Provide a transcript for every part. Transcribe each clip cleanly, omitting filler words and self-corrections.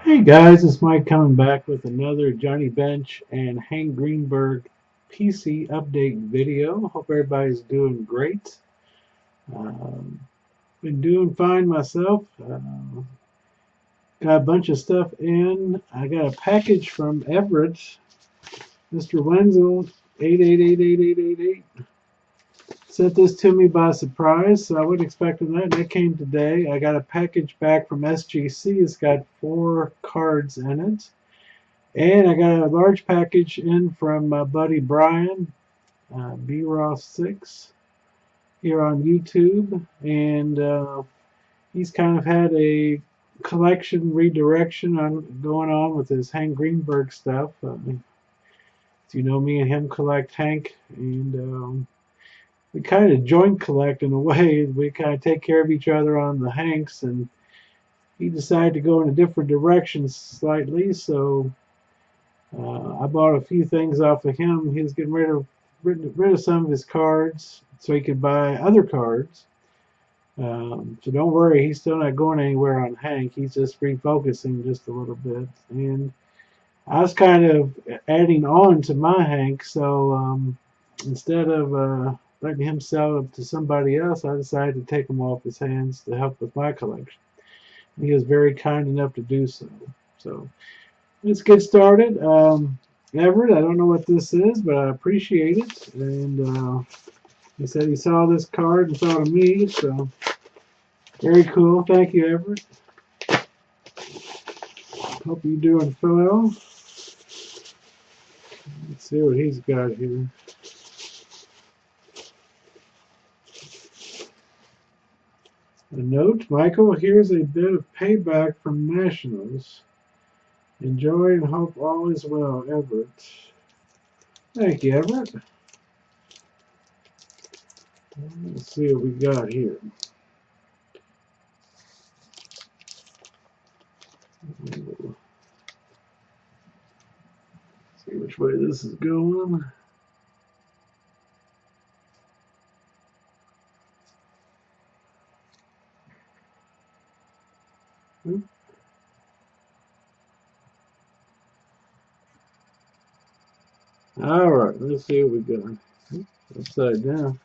Hey guys, it's Mike coming back with another Johnny Bench and Hank Greenberg PC update video. Hope everybody's doing great. Um, been doing fine myself. Got a bunch of stuff in. I got a package from Everett, Mr. Wensel, 88888888. Sent this to me by surprise, so I wasn't expecting that. And it came today. I got a package back from SGC. It's got 4 cards in it. And I got a large package in from my buddy Brian, Roth 6, here on YouTube. And he's kind of had a collection redirection going on with his Hank Greenberg stuff. You know, me and him collect Hank, and we kind of joint collect in a way. We kind of take care of each other on the Hanks, and he decided to go in a different direction slightly, so I bought a few things off of him. He was getting rid of some of his cards so he could buy other cards. So don't worry, he's still not going anywhere on Hank. He's just refocusing just a little bit. And I was kind of adding on to my Hank, so instead of letting him sell it to somebody else, I decided to take them off his hands to help with my collection. And he was very kind enough to do so. So let's get started. Everett, I don't know what this is, but I appreciate it. And he said he saw this card and thought of me, so very cool. Thank you, Everett. Hope you're doing well. Let's see what he's got here. A note, Michael, here's a bit of payback from Nationals. Enjoy and hope all is well, Everett. Thank you, Everett. Let's see what we got here. See which way this is going. All right, let's see what we got. Upside down.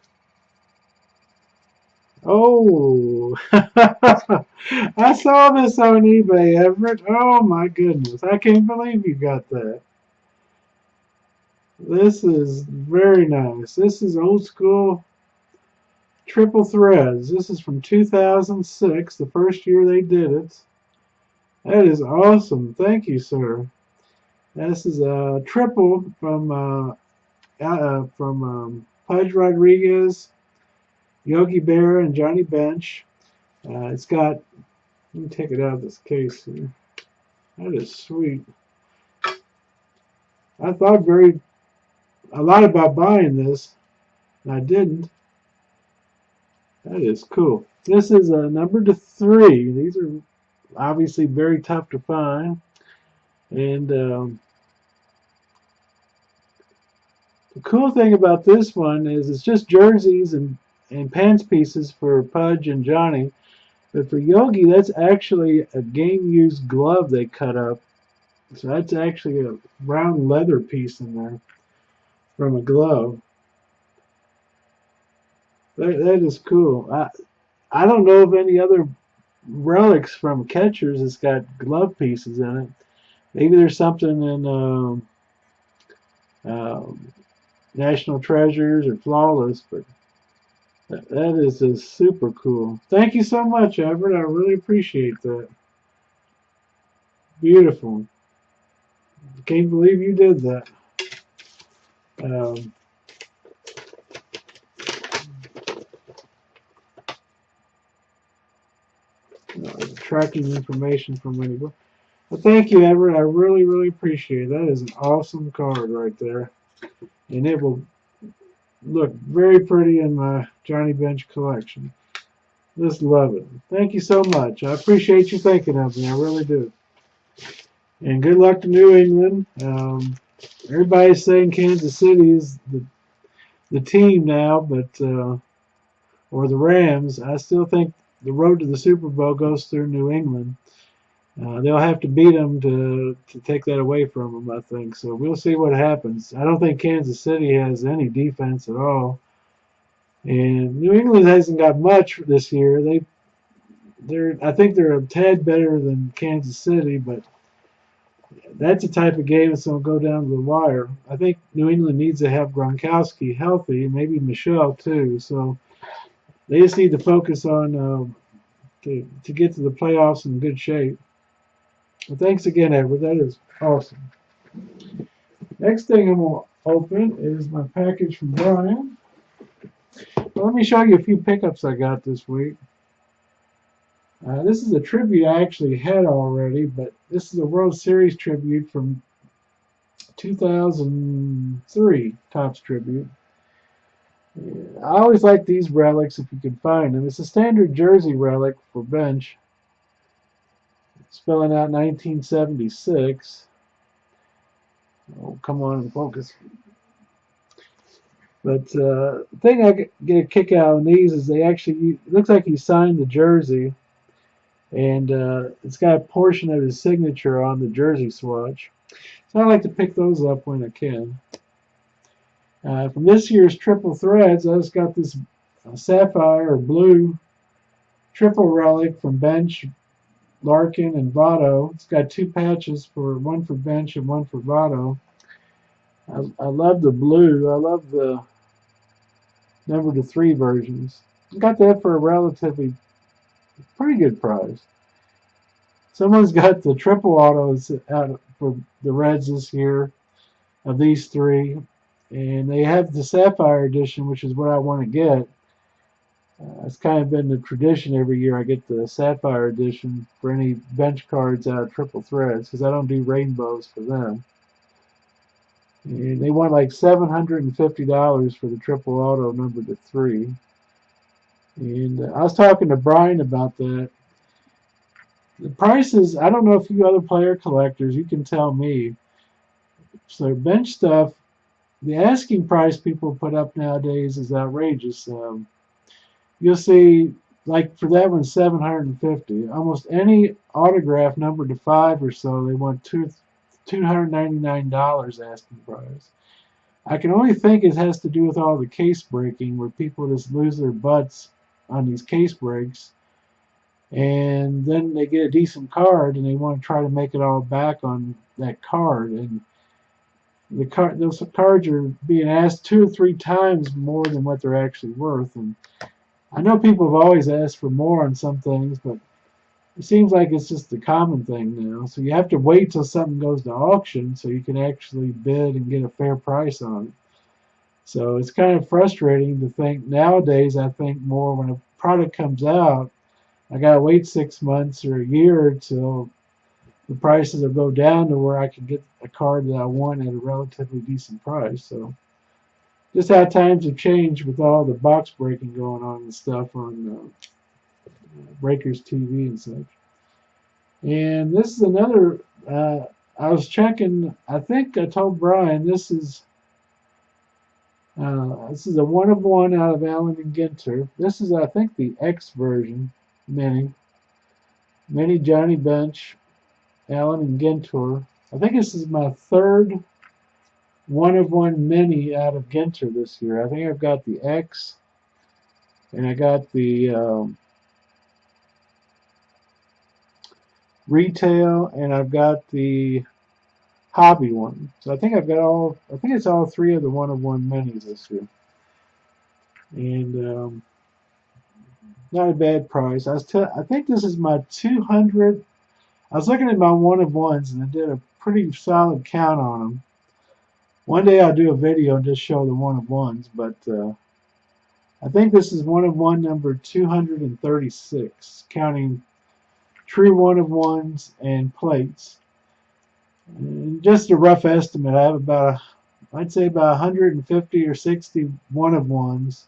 Oh, I saw this on eBay, Everett. Oh my goodness, I can't believe you got that. This is very nice. This is old school triple threads. This is from 2006, the first year they did it. That is awesome. Thank you, sir. This is a triple from Pudge Rodriguez, Yogi Berra, and Johnny Bench. It's got, let me take it out of this case here. That is sweet. I thought a lot about buying this, and I didn't. That is cool. This is a number to 3. These are obviously very tough to find. And the cool thing about this one is it's just jerseys and pants pieces for Pudge and Johnny. But for Yogi, that's actually a game-used glove they cut up. So that's actually a round leather piece in there from a glove. That is cool. I don't know of any other relics from catchers that's got glove pieces in it. Maybe there's something in National Treasures or Flawless, but that is just super cool. Thank you so much, Everett. I really appreciate that. Beautiful. Can't believe you did that. Tracking information from anybody. Well, thank you, Everett. I really, really appreciate it. That is an awesome card right there. And it will look very pretty in my Johnny Bench collection. Just love it. Thank you so much. I appreciate you thinking of me. I really do. And good luck to New England. Everybody's saying Kansas City is the team now, but or the Rams. I still think the road to the Super Bowl goes through New England. They'll have to beat them to take that away from them, I think. So we'll see what happens. I don't think Kansas City has any defense at all, and New England hasn't got much this year. I think they're a tad better than Kansas City, but that's a type of game that's going to go down to the wire. I think New England needs to have Gronkowski healthy, maybe Michelle too. So they just need to focus on to get to the playoffs in good shape. Well, thanks again, Everett. That is awesome. Next thing I'm going to open is my package from Brian. Well, let me show you a few pickups I got this week. This is a tribute I actually had already, but this is a World Series tribute from 2003, Topps tribute. I always like these relics if you can find them. It's a standard jersey relic for bench. Spelling out 1976. Oh, come on and focus. But the thing I get a kick out on these is they actually, it looks like he signed the jersey, and it's got a portion of his signature on the jersey swatch. So I like to pick those up when I can. From this year's Triple Threads, I just got this sapphire blue triple relic from Bench, Larkin, and Votto. It's got two patches, one for Bench and one for Votto. I love the blue. I love the number 3 versions. I got that for a relatively pretty good price. Someone's got the triple autos out for the Reds this year of these 3, and they have the Sapphire edition, which is what I want to get. It's kind of been the tradition every year I get the Sapphire edition for any bench cards out of Triple Threads, because I don't do rainbows for them. And they want like $750 for the triple auto number 3. And I was talking to Brian about that. The prices, I don't know if you other player collectors, you can tell me. So bench stuff, the asking price people put up nowadays is outrageous. You'll see, like for that one, $750. Almost any autograph numbered to 5 or so, they want $299 asking price. I can only think it has to do with all the case breaking, where people just lose their butts on these case breaks, and then they get a decent card and they want to try to make it all back on that card, and those cards are being asked 2 or 3 times more than what they're actually worth. And I know people have always asked for more on some things, but it seems like it's just the common thing now. So you have to wait till something goes to auction so you can actually bid and get a fair price on it. So it's kind of frustrating to think nowadays. I think more when a product comes out, I gotta wait 6 months or a year till the prices will go down to where I can get a card that I want at a relatively decent price. So just how times have changed with all the box breaking going on and stuff on Breakers TV and such. And this is another, I was checking, I think I told Brian this is a 1 of 1 out of Allen and Ginter. This is, I think, the X version, Mini Johnny Bench, Allen and Ginter. I think this is my 3rd 1 of 1 Mini out of Ginter this year. I think I've got the X, and I got the retail, and I've got the hobby one. So I think I've got all, I think it's all 3 of the 1 of 1 minis this year. And not a bad price. I think this is my 200. I was looking at my 1 of 1s and I did a pretty solid count on them. One day I'll do a video and just show the 1 of 1s, but I think this is 1 of 1 number 236, counting true 1 of 1s and plates. And just a rough estimate, I have about, I'd say about 150 or 60 1 of 1s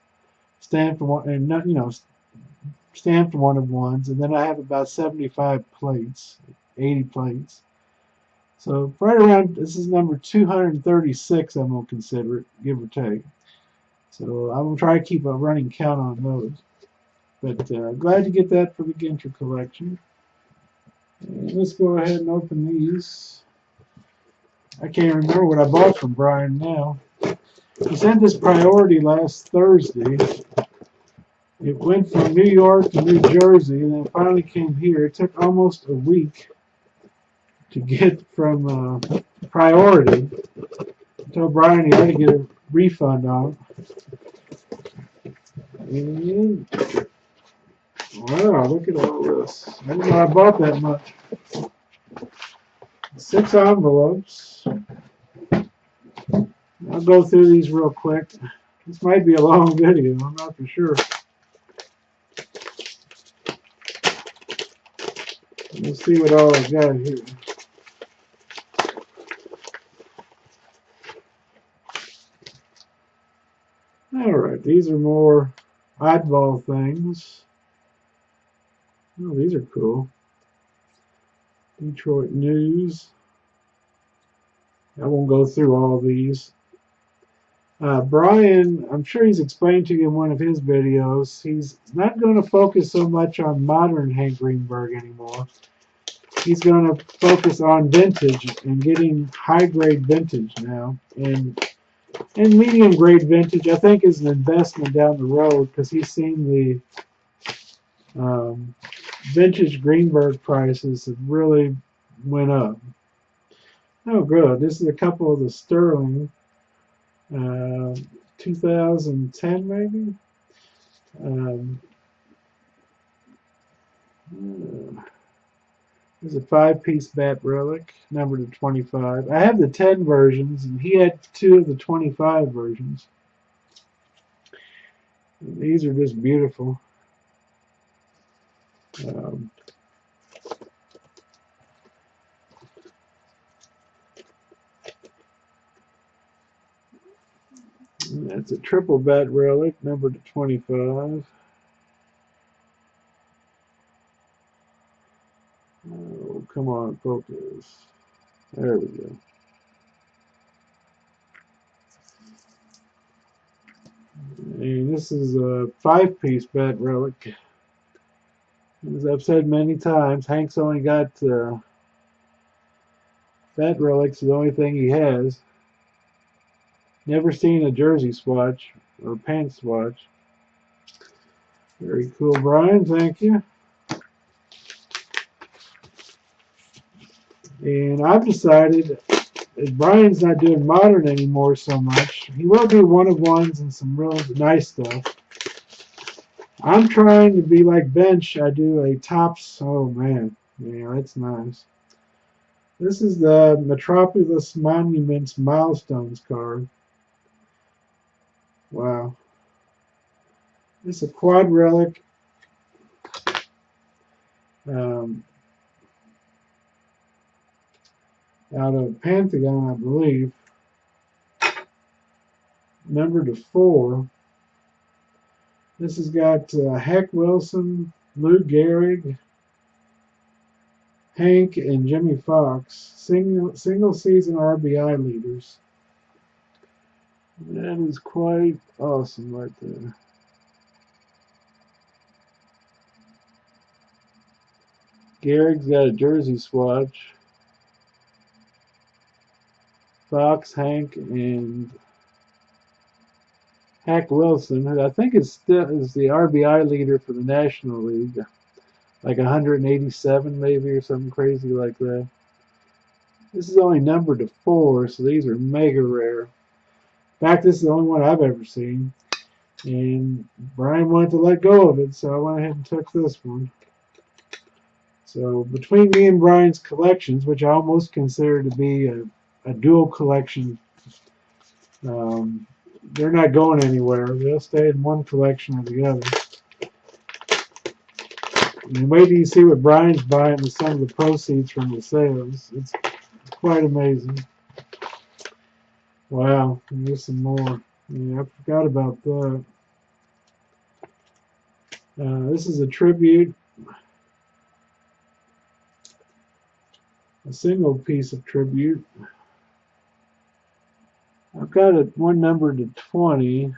stamped and not, stamped 1 of 1s, and then I have about 75 plates, 80 plates. So right around, this is number 236, I'm going to consider it, give or take. So I'm going to try to keep a running count on those. But glad to get that for the Ginter collection. And let's go ahead and open these. I can't remember what I bought from Brian now. He sent this priority last Thursday. It went from New York to New Jersey, and then it finally came here. It took almost a week to get from priority. I told Brian he had to get a refund on it. And wow, look at all this. I didn't know I bought that much. 6 envelopes. I'll go through these real quick. This might be a long video, I'm not for sure. Let's see what all I got here. Alright, these are more oddball things. Oh, these are cool. Detroit News. I won't go through all these. Brian, I'm sure he's explained to you in one of his videos, he's not going to focus so much on modern Hank Greenberg anymore. He's going to focus on vintage and getting high-grade vintage now. And medium-grade vintage, I think, is an investment down the road because he's seen the vintage Greenberg prices have really went up. Oh, good. This is a couple of the Sterling. 2010 maybe. There's a 5-piece bat relic, numbered to 25. I have the 10 versions, and he had 2 of the 25 versions. And these are just beautiful. That's a triple bat relic, numbered to 25. Oh, come on, focus. There we go. And this is a 5-piece bat relic. As I've said many times, Hank's only got bat relics, the only thing he has. Never seen a jersey swatch or pants swatch. Very cool, Brian. Thank you. And I've decided that Brian's not doing modern anymore so much. He will do one-of-ones and some real nice stuff. I'm trying to be like Bench. I do a Topps. Oh, man. Yeah, that's nice. This is the Metropolis Monuments Milestones card. Wow. This is a quad relic. Out of Pentagon, I believe. Numbered to 4. This has got Heck Wilson, Lou Gehrig, Hank, and Jimmy Fox, single season RBI leaders. That is quite awesome right there. Gehrig's got a jersey swatch. Fox, Hank, and Hack Wilson, who I think is the RBI leader for the National League, like 187 maybe or something crazy like that. This is only numbered to 4, so these are mega rare. In fact, this is the only one I've ever seen. And Brian wanted to let go of it, so I went ahead and took this one. So between me and Brian's collections, which I almost consider to be a dual collection, they're not going anywhere. They'll stay in one collection or the other. And wait till you see what Brian's buying with some of the proceeds from the sales. It's quite amazing. Wow, there's some more. Yeah, I forgot about that. This is a tribute. A single piece of tribute. I've got one numbered to 20.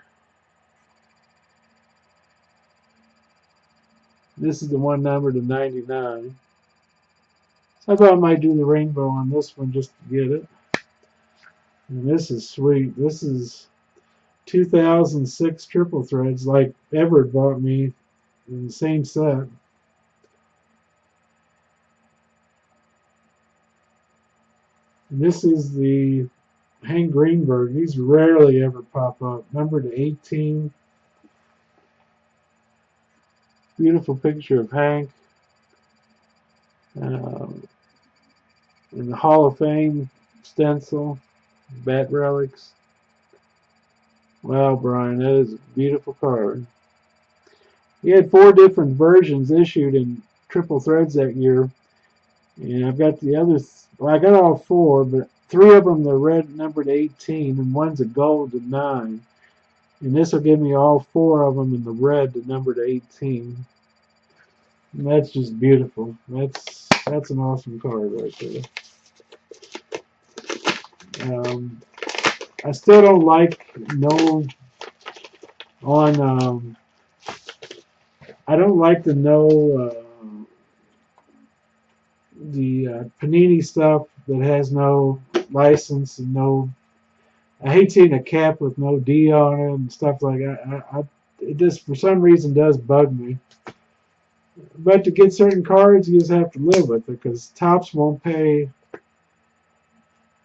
This is the one numbered to 99. I thought I might do the rainbow on this one just to get it. And this is sweet. This is 2006 triple threads, like Everett bought me in the same set. And this is the Hank Greenberg. These rarely ever pop up. Number to 18. Beautiful picture of Hank. In the Hall of Fame stencil. Bat relics. Wow, Brian, that is a beautiful card. He had 4 different versions issued in triple threads that year. And I've got the others. Well, I got all 4, but 3 of them, they're red numbered 18, and one's a gold to 9. And this will give me all 4 of them in the red to number to 18. And that's just beautiful. That's an awesome card right there. I still don't like I don't like the Panini stuff that has no license and no. I hate seeing a cap with no D on it and stuff like that. It just for some reason does bug me. But to get certain cards, you just have to live with it because Topps won't pay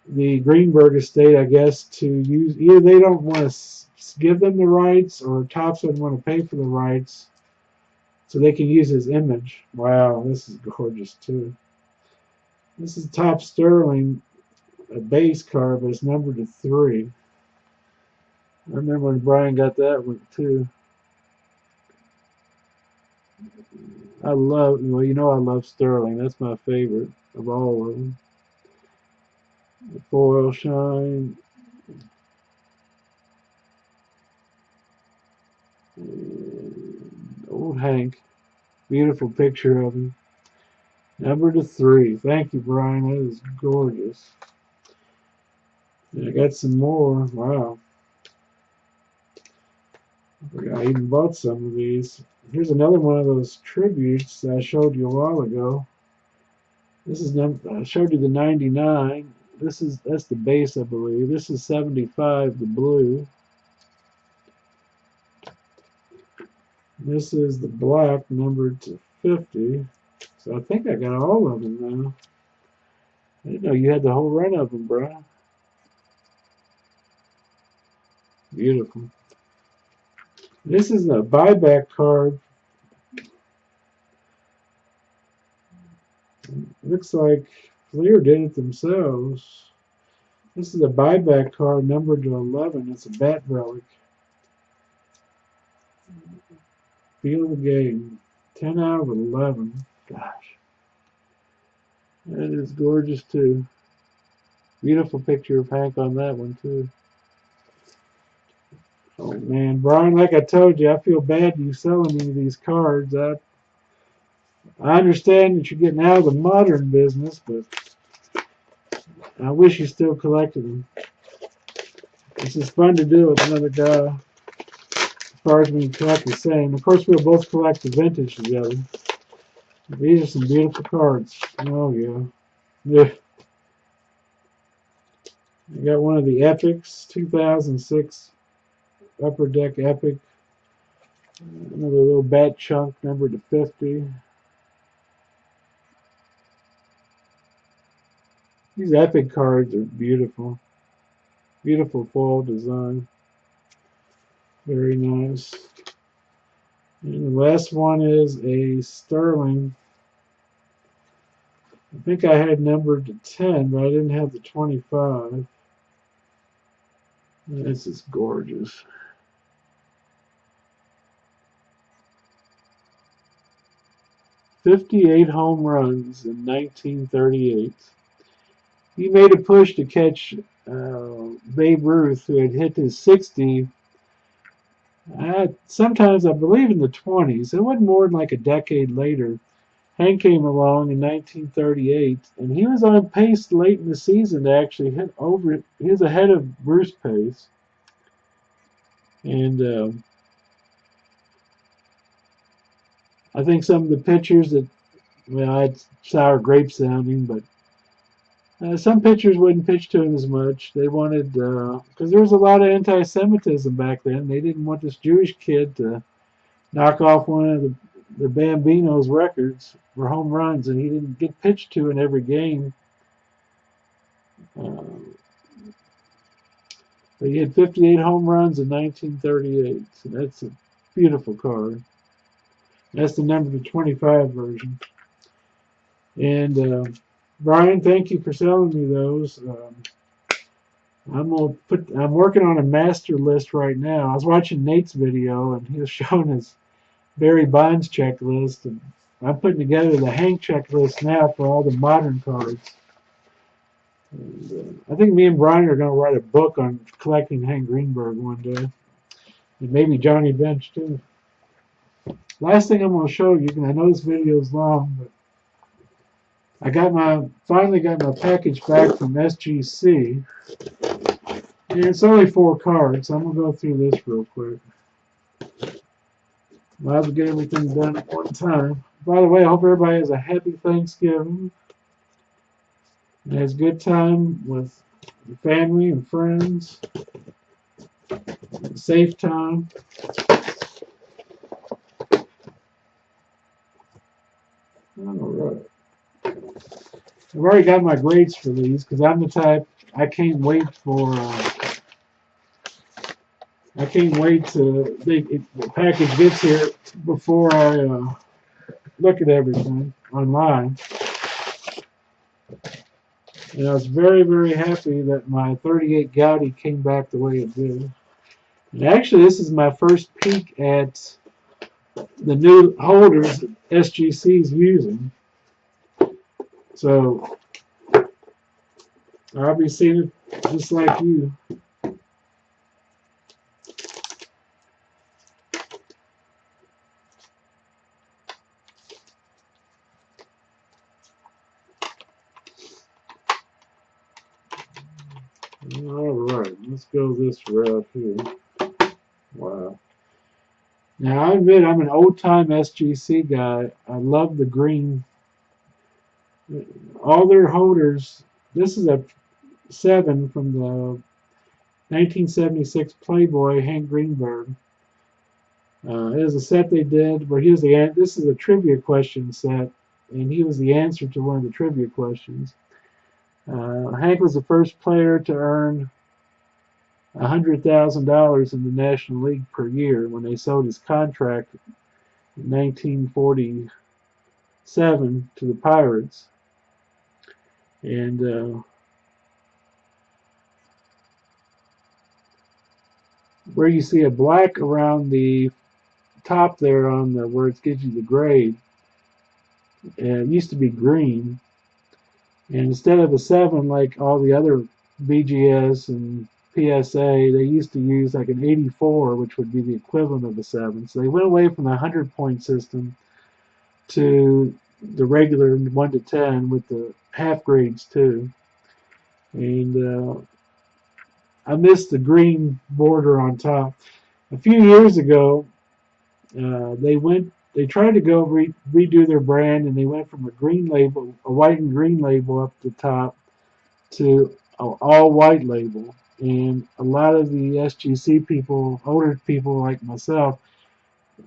the Greenberg estate, I guess, to use. Either they don't want to give them the rights, or Topps doesn't want to pay for the rights, so they can use his image. Wow, this is gorgeous too. This is Topps Sterling, a base card, but it's numbered to 3. I remember when Brian got that one too. I love, well, you know I love Sterling. That's my favorite of all of them. The foil shine. And old Hank. Beautiful picture of him. Number to 3. Thank you, Brian. That is gorgeous. And I got some more. Wow. I even bought some of these. Here's another one of those tributes that I showed you a while ago. This is I showed you the 99. That's the base, I believe. This is 75, the blue. This is the black, numbered to 50. So I think I got all of them now. I didn't know you had the whole run of them, bro. Beautiful. This is a buyback card. Looks like Fleer did it themselves. This is a buyback card numbered to 11. It's a bat relic. Feel the game. 10 out of 11. Gosh. That is gorgeous too. Beautiful picture of Hank on that one too. Oh man, Brian, like I told you, I feel bad you selling me these cards. I understand that you're getting out of the modern business, but I wish you still collected them. This is fun to do with another guy. As far as we collect the same. Of course, we'll both collect the vintage together. These are some beautiful cards. Oh yeah. I got one of the Epics, 2006 Upper Deck Epic. Another little bat chunk, numbered to 50. These Epic cards are beautiful. Beautiful foil design. Very nice. And the last one is a Sterling. I think I had numbered to 10, but I didn't have the 25. This is gorgeous. "58 home runs in 1938. He made a push to catch Babe Ruth, who had hit his 60. Sometimes I believe in the 20s. It wasn't more than like a decade later. Hank came along in 1938, and he was on pace late in the season to actually hit over. He was ahead of Bruce Pace, and I think some of the pitchers that well, it's sour grape sounding, but some pitchers wouldn't pitch to him as much. They wanted, because there was a lot of anti-Semitism back then. They didn't want this Jewish kid to knock off one of the Bambino's records for home runs, and he didn't get pitched to in every game. Uh, but he had 58 home runs in 1938. So that's a beautiful card. That's the number 25 version. And Brian, thank you for selling me those. I'm working on a master list right now. I was watching Nate's video, and he was showing his Barry Bonds checklist, and I'm putting together the Hank checklist now for all the modern cards. And, I think me and Brian are going to write a book on collecting Hank Greenberg one day, and maybe Johnny Bench too. Last thing I'm going to show you, and I know this video is long, but I finally got my package back from SGC, and it's only 4 cards. So I'm going to go through this real quick. I'll have to get everything done at one time. By the way, I hope everybody has a happy Thanksgiving and has a good time with your family and friends. Safe time. Alright. I've already got my grades for these because I'm the type I can't wait till the package gets here before I look at everything online. And I was very, very happy that my 38 Gaudi came back the way it did. And actually, this is my first peek at the new holders that SGC is using. So I'll be seeing it just like you. Alright, let's go this route here. Wow. Now, I admit I'm an old-time SGC guy. I love the green. All their holders, this is a 7 from the 1976 Playboy, Hank Greenberg. It was a set they did where this is a trivia question set, and he was the answer to one of the trivia questions. Hank was the first player to earn $100,000 in the National League per year when they sold his contract in 1947 to the Pirates. And where you see a black around the top there on where it gives you the grade, it used to be green. And instead of a 7 like all the other BGS and PSA, they used to use like an 84, which would be the equivalent of a 7. So they went away from the 100-point system to the regular 1 to 10 with the half grades too. And I missed the green border on top. A few years ago, they tried to go redo their brand, and they went from a green label, a white and green label up the top, to an all white label. And a lot of the SGC people, older people like myself,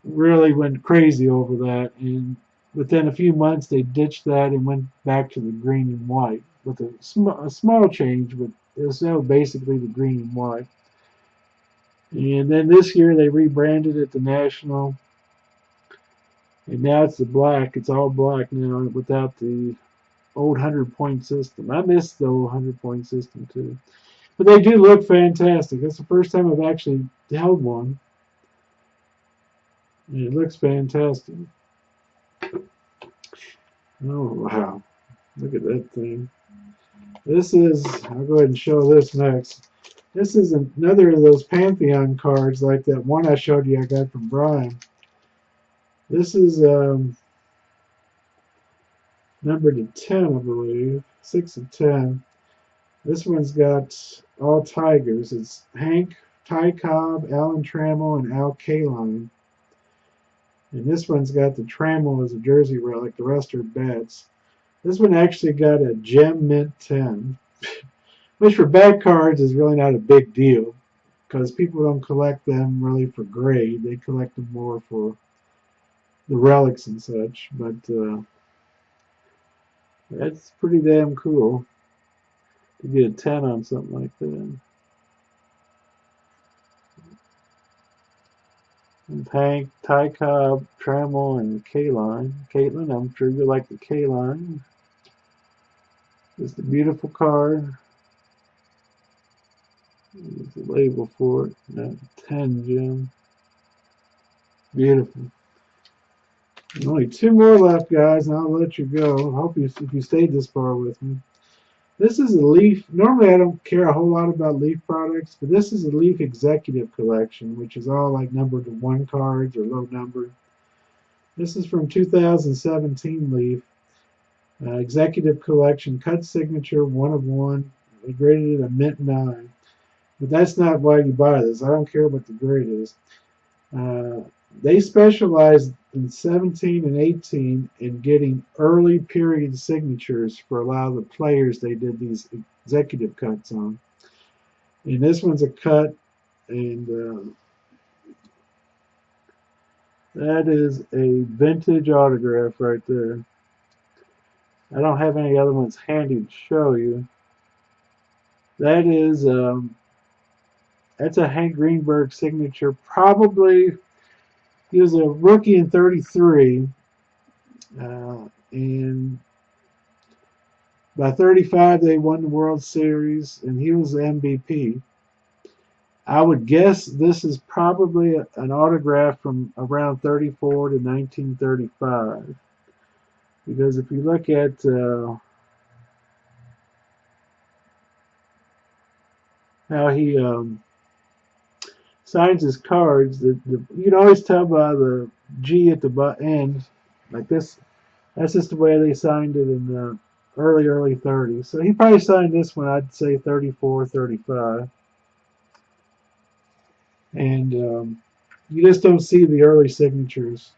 really went crazy over that. And within a few months, they ditched that and went back to the green and white with a small change, but it was now basically the green and white. And then this year, they rebranded it the National. And now it's the black. It's all black now without the old 100-point system. I miss the old 100-point system too. But they do look fantastic. That's the first time I've actually held one. And it looks fantastic. Oh, wow. Look at that thing. This is, I'll go ahead and show this next. This is another of those Pantheon cards like that one I showed you I got from Brian. This is numbered to 10, I believe. 6 of 10. This one's got all Tigers. It's Hank, Ty Cobb, Alan Trammell, and Al Kaline. And this one's got the Trammell as a jersey relic. The rest are bats. This one actually got a Gem Mint 10, which for bad cards is really not a big deal because people don't collect them really for grade. They collect them more for the relics and such. But that's pretty damn cool to get a 10 on something like that. And Hank, Ty Cobb, Trammell, and K-Line. Caitlin, I'm sure you like the K-Line. Just a beautiful card. There's a label for it. That 10 gem. Beautiful. Only two more left, guys, and I'll let you go. I hope if you stayed this far with me. This is a Leaf. Normally, I don't care a whole lot about Leaf products, but this is a Leaf Executive Collection, which is all like numbered to 1 cards or low numbered. This is from 2017 Leaf. Executive Collection, cut signature, 1 of 1. They graded it a mint 9. But that's not why you buy this. I don't care what the grade is. They specialized in 17 and 18 in getting early period signatures for a lot of the players they did these executive cuts on. And this one's a cut, and that is a vintage autograph right there. I don't have any other ones handy to show you. That is, that's a Hank Greenberg signature. Probably, he was a rookie in 33, and by 35 they won the World Series, and he was the MVP. I would guess this is probably an autograph from around 34 to 1935. Because if you look at how he signs his cards, you can always tell by the G at the end, like this. That's just the way they signed it in the early 30s. So he probably signed this one, I'd say 34, 35. And you just don't see the early signatures.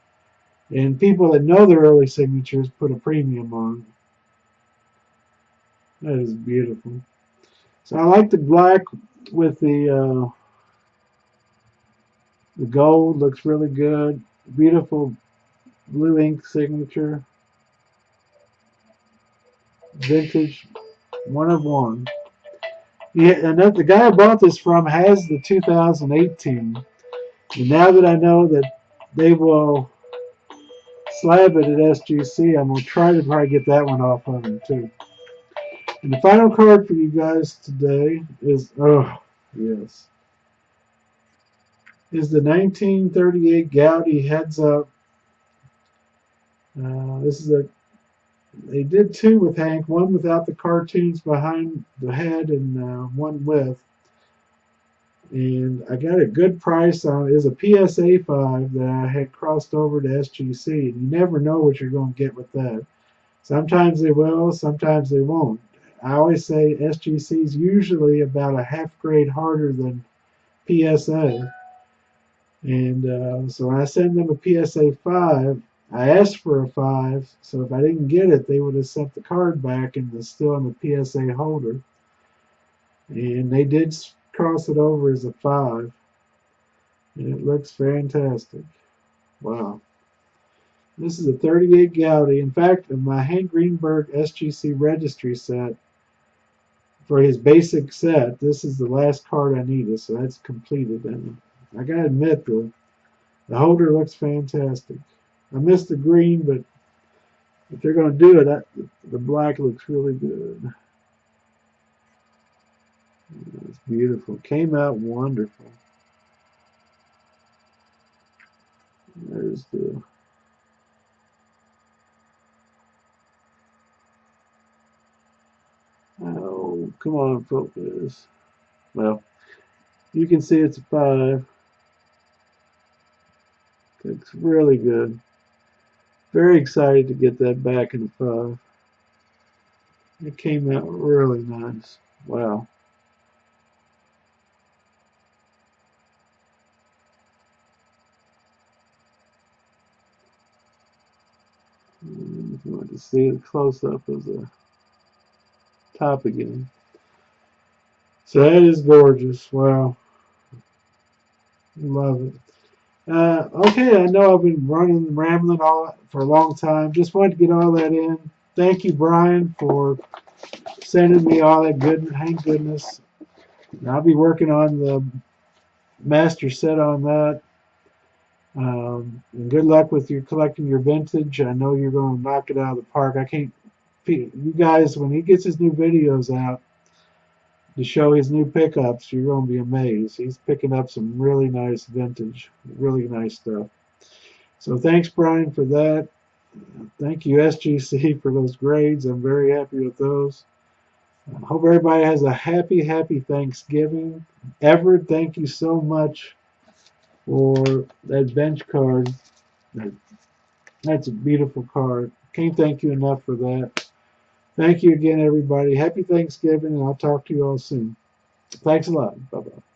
And people that know their early signatures put a premium on it. That is beautiful. So I like the black with the gold. Looks really good. Beautiful blue ink signature. Vintage, 1 of 1. Yeah, and the guy I bought this from has the 2018. And now that I know that they will slab it at SGC, I'm going to try to probably get that one off of him too. And the final card for you guys today is, oh, yes, is the 1938 Gaudy Heads Up. This is they did 2 with Hank, 1 without the cartoons behind the head and 1 with. And I got a good price on it. It's a PSA 5 that I had crossed over to SGC. And you never know what you're going to get with that. Sometimes they will, sometimes they won't. I always say SGC is usually about a half grade harder than PSA. And so when I send them a PSA 5, I asked for a 5. So if I didn't get it, they would have sent the card back and it's still in the PSA holder. And they did cross it over as a 5. And it looks fantastic. Wow. This is a 38 Gaudy. In fact, in my Hank Greenberg SGC registry set, for his basic set, this is the last card I needed, so that's completed. And I gotta admit, the holder looks fantastic. I missed the green, but if they're gonna do it, the black looks really good. It's beautiful. Came out wonderful. There's the oh, come on, focus. Well, you can see it's a 5. Looks really good. Very excited to get that back in a 5. It came out really nice. Wow. And if you want to see it close up of the top again. So that is gorgeous. Wow. Love it. Okay, I know I've been running, rambling all for a long time. Just wanted to get all that in. Thank you, Brian, for sending me all that good, thank goodness. I'll be working on the master set on that. And good luck with your collecting your vintage. I know you're going to knock it out of the park. I can't. You guys, when he gets his new videos out to show his new pickups, you're going to be amazed. He's picking up some really nice vintage, really nice stuff. So thanks, Brian, for that. Thank you, SGC, for those grades. I'm very happy with those. I hope everybody has a happy, happy Thanksgiving. Everett, thank you so much for that bench card. That's a beautiful card. Can't thank you enough for that. Thank you again, everybody. Happy Thanksgiving, and I'll talk to you all soon. Thanks a lot. Bye-bye.